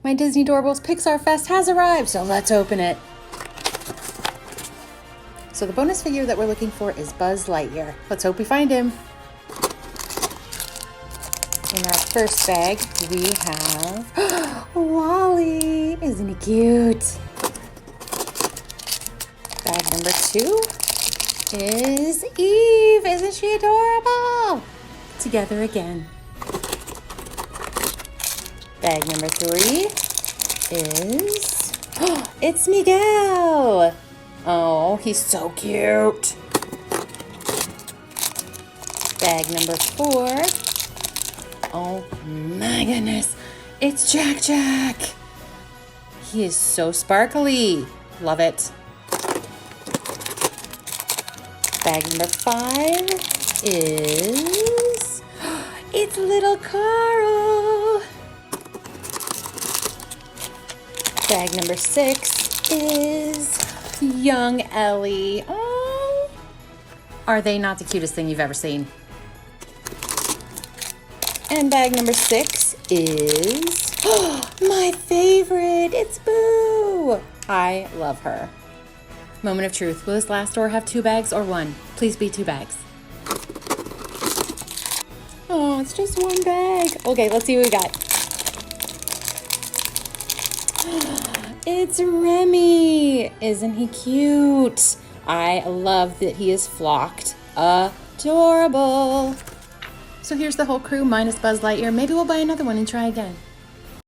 My Disney Doorables Pixar Fest has arrived, so let's open it. So the bonus figure that we're looking for is Buzz Lightyear. Let's hope we find him. In our first bag, we have Wally. Isn't he cute? Bag number 2 is Eve. Isn't she adorable? Together again. Bag number 3 is, it's Miguel. Oh, he's so cute. Bag number 4. Oh my goodness, it's Jack Jack. He is so sparkly. Love it. Bag number 5 is, it's little Carl. Bag number 6 is young Ellie. Oh, are they not the cutest thing you've ever seen? And bag number 6 is my favorite. It's Boo. I love her. Moment of truth. Will this last store have 2 bags or 1? Please be 2 bags. Oh, it's just 1 bag. Okay, let's see what we got. It's Remy. Isn't he cute? I love that he is flocked. Adorable. So here's the whole crew minus Buzz Lightyear. Maybe we'll buy another one and try again.